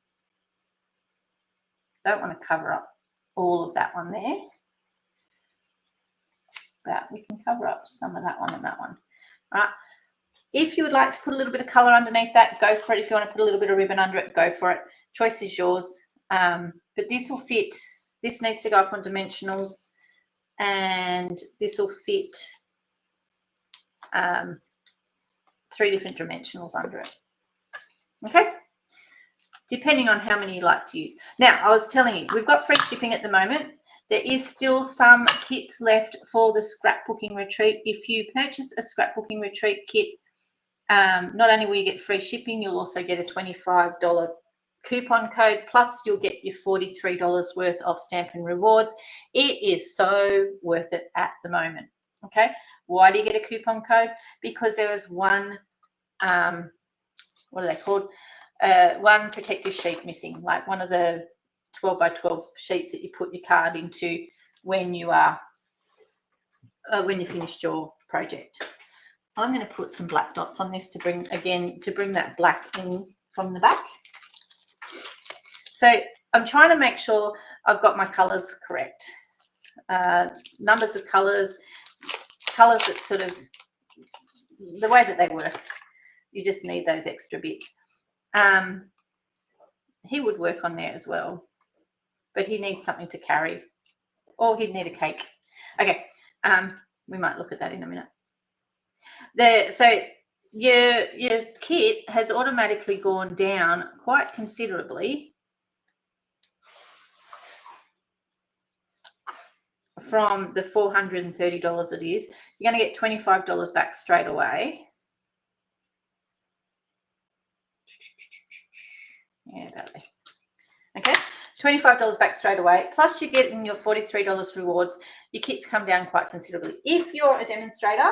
Don't want to cover up all of that one there, but we can cover up some of that one and that one. All right, if you would like to put a little bit of color underneath that, go for it. If you want to put a little bit of ribbon under it, go for it. Choice is yours. But this will fit. This needs to go up on dimensionals, and this will fit 3 different dimensionals under it. Okay, depending on how many you like to use. Now, I was telling you, we've got free shipping at the moment. There is still some kits left for the scrapbooking retreat. If you purchase a scrapbooking retreat kit, not only will you get free shipping, you'll also get a $25 coupon code, plus you'll get your $43 worth of Stampin' rewards. It is so worth it at the moment. Okay, why do you get a coupon code? Because there was one, what are they called? One protective sheet missing, like one of the 12 by 12 sheets that you put your card into when you are when you finished your project. I'm going to put some black dots on this to bring that black in from the back. So I'm trying to make sure I've got my colors correct. Numbers of colors that sort of, the way that they work, you just need those extra bits. He would work on there as well, but he needs something to carry, or he'd need a cake. Okay, we might look at that in a minute. So your kit has automatically gone down quite considerably from the $430 it is. You're going to get $25 back straight away. Yeah, about there. Okay, $25 back straight away. Plus you're getting your $43 rewards. Your kits come down quite considerably. If you're a demonstrator,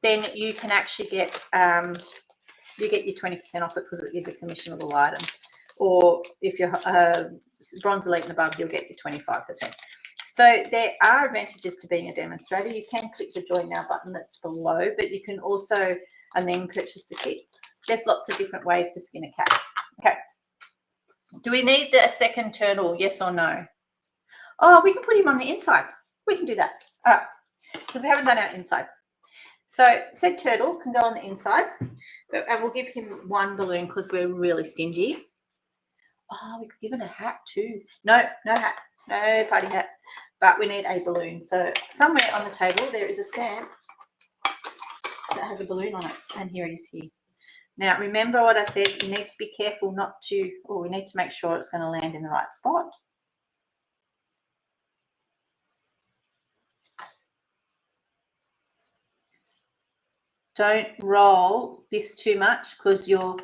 then you can actually get you get your 20% off it because it is a commissionable item. Or if you're bronze elite and above, you'll get your 25%. So there are advantages to being a demonstrator. You can click the join now button that's below, but you can also and then purchase the kit. There's lots of different ways to skin a cat. Okay. Do we need the second turtle? Yes or no? Oh, we can put him on the inside. We can do that. All right. Because we haven't done our inside. So said turtle can go on the inside, but I will give him one balloon because we're really stingy. Oh, we could give it a hat too. No hat. No party hat. But we need a balloon. So somewhere on the table there is a stamp that has a balloon on it. And here it is here. Now, remember what I said, you need to be careful not to, we need to make sure it's going to land in the right spot. Don't roll this too much because your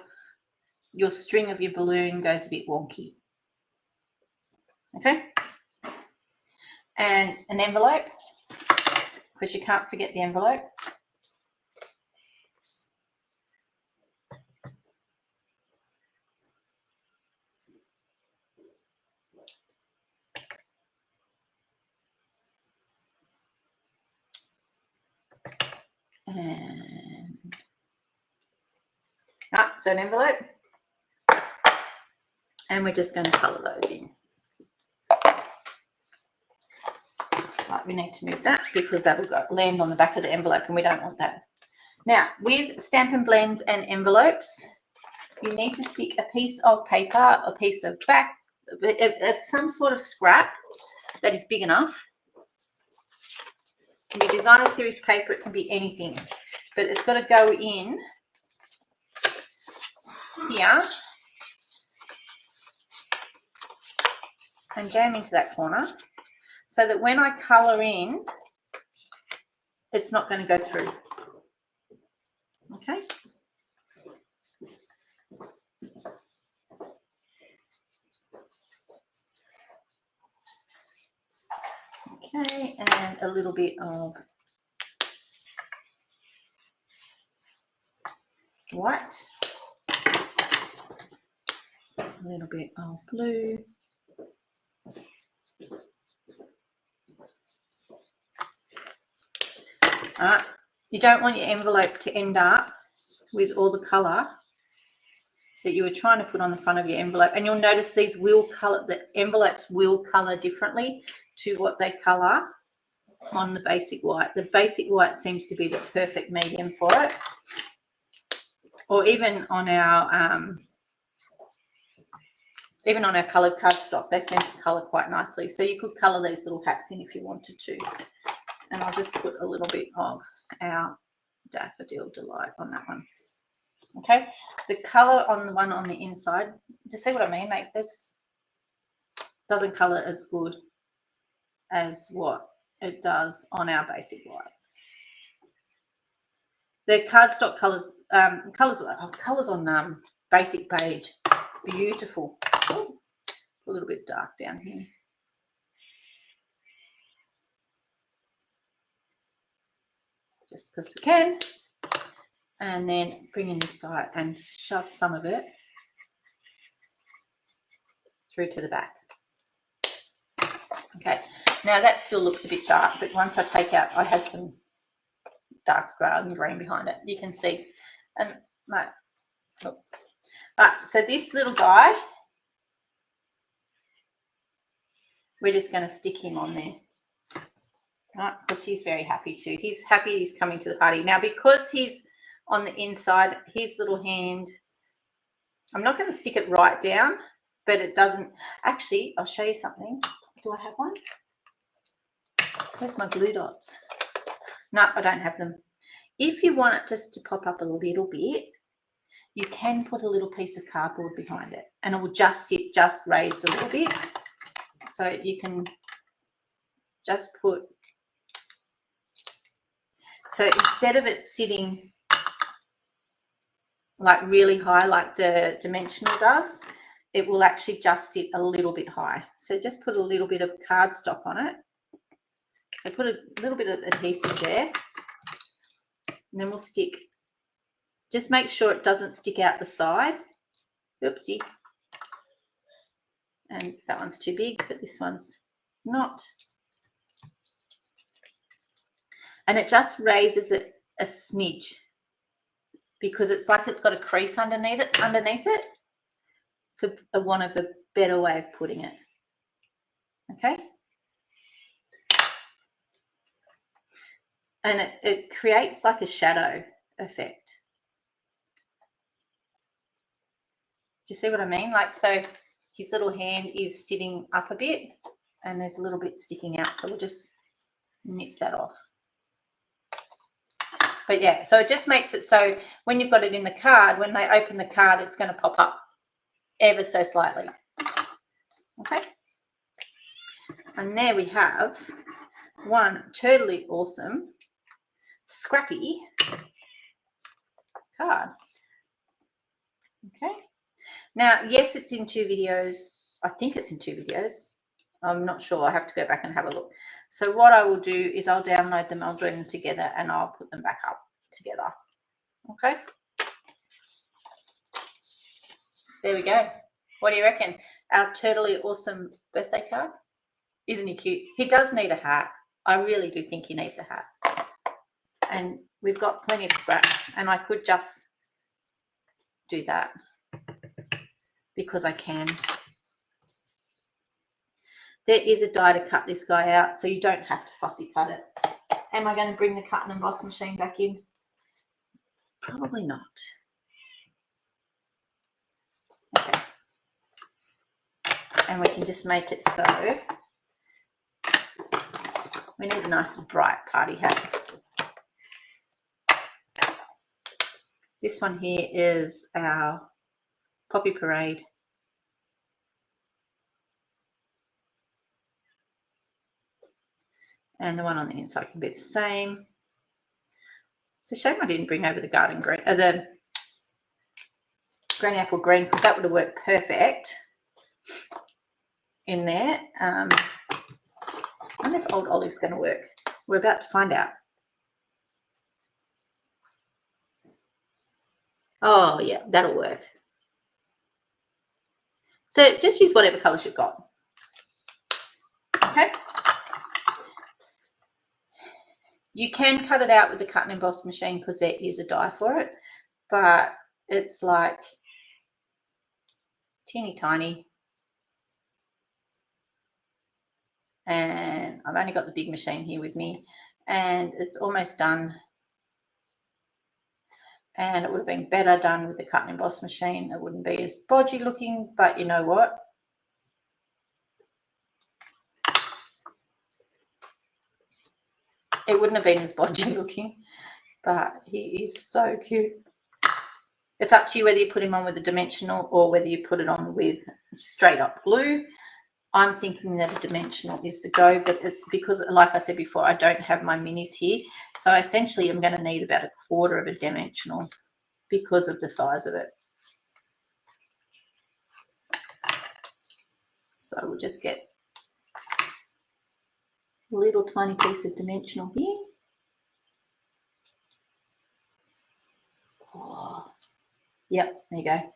string of your balloon goes a bit wonky. Okay? And an envelope, because you can't forget the envelope. And so an envelope, and we're just going to colour those in. Right, we need to move that because that will land on the back of the envelope and we don't want that. Now, with Stampin' Blends and envelopes, you need to stick a piece of paper, a piece of some sort of scrap that is big enough It can be designer series paper, it can be anything, but it's got to go in here and jam into that corner so that when I colour in, it's not going to go through. Okay. Okay, and a little bit of white, a little bit of blue, all right. You don't want your envelope to end up with all the colour that you were trying to put on the front of your envelope, and you'll notice these will colour, the envelopes will colour differently to what they colour on the basic white. The basic white seems to be the perfect medium for it, or even on our coloured cardstock, they seem to colour quite nicely. So you could colour these little hats in if you wanted to. And I'll just put a little bit of our Daffodil Delight on that one. Okay, the colour on the one on the inside, do you see what I mean? Like, this doesn't colour as good as what it does on our basic white. The cardstock colours, colours on basic beige, beautiful. Ooh, a little bit dark down here. Just because we can. And then bring in this guy and shove some of it through to the back. Okay, now that still looks a bit dark, but once I take out, I had some dark green behind it, you can see. And so this little guy, we're just going to stick him on there, right? Because he's very happy too. He's happy he's coming to the party. Now, because he's on the inside, his little hand, I'm not going to stick it right down, but it doesn't. Actually, I'll show you something. Do I have one? Where's my glue dots? No, I don't have them. If you want it just to pop up a little bit, you can put a little piece of cardboard behind it, and it will just sit just raised a little bit. So you can just put, so instead of it sitting like really high like the dimensional does, it will actually just sit a little bit high. So just put a little bit of cardstock on it. So put a little bit of adhesive there, and then we'll stick. Just make sure it doesn't stick out the side. Oopsie. And that one's too big, but this one's not. And it just raises it a smidge, because it's like it's got a crease underneath it, for a want of a better way of putting it. Okay. And it creates like a shadow effect. Do you see what I mean? Like, so his little hand is sitting up a bit and there's a little bit sticking out. So we'll just nip that off. But yeah, so it just makes it so when you've got it in the card, when they open the card, it's going to pop up ever so slightly. Okay. And there we have one totally awesome, scrappy card. Okay. Now, yes, it's in 2 videos. I think it's in 2 videos. I'm not sure. I have to go back and have a look. So what I will do is I'll download them, I'll join them together, and I'll put them back up together. Okay. There we go. What do you reckon? Our totally awesome birthday card. Isn't he cute? He does need a hat. I really do think he needs a hat. And we've got plenty of scraps, and I could just do that because I can. There is a die to cut this guy out, so you don't have to fussy cut it. Am I going to bring the cut and emboss machine back in? Probably not. Okay. And we can just make it so We need a nice bright party hat. This one here is our Poppy Parade. And the one on the inside can be the same. It's a shame I didn't bring over the garden green, the granny apple green, because that would have worked perfect in there. I wonder if Old Olive's going to work. We're about to find out. Oh yeah, that'll work. So just use whatever colours you've got. Okay. You can cut it out with the cut and emboss machine because there is a die for it, but it's like teeny tiny. And I've only got the big machine here with me, and it's almost done. And it would have been better done with the cut and emboss machine. It wouldn't be as bodgy looking, but you know what? It wouldn't have been as bodgy looking, but he is so cute. It's up to you whether you put him on with a dimensional or whether you put it on with straight up glue. I'm thinking that a dimensional is the go, but because, like I said before, I don't have my minis here. So essentially I'm going to need about 1/4 of a dimensional because of the size of it. So we'll just get a little tiny piece of dimensional here. Oh, yep, there you go.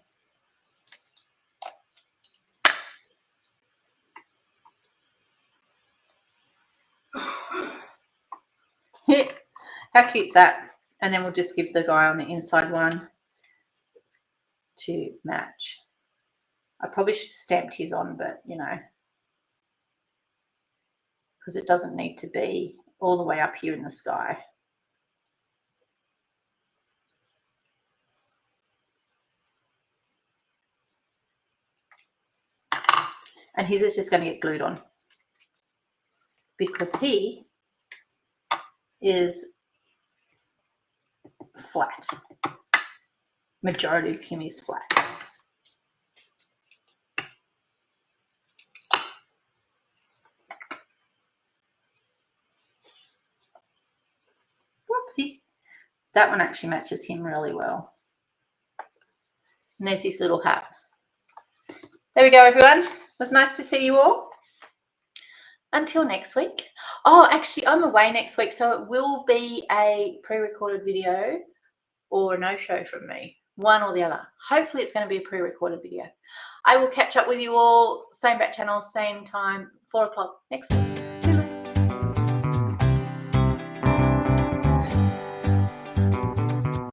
How cute's that? And then we'll just give the guy on the inside one to match. I probably should have stamped his on, but you know, because it doesn't need to be all the way up here in the sky. And his is just going to get glued on because he is flat. Majority of him is flat. Whoopsie. That one actually matches him really well. And there's his little hat. There we go, everyone. It was nice to see you all. Until next week. Oh, actually, I'm away next week, so it will be a pre-recorded video or a no-show from me, one or the other. Hopefully, it's going to be a pre-recorded video. I will catch up with you all, same bat channel, same time, 4 o'clock next week.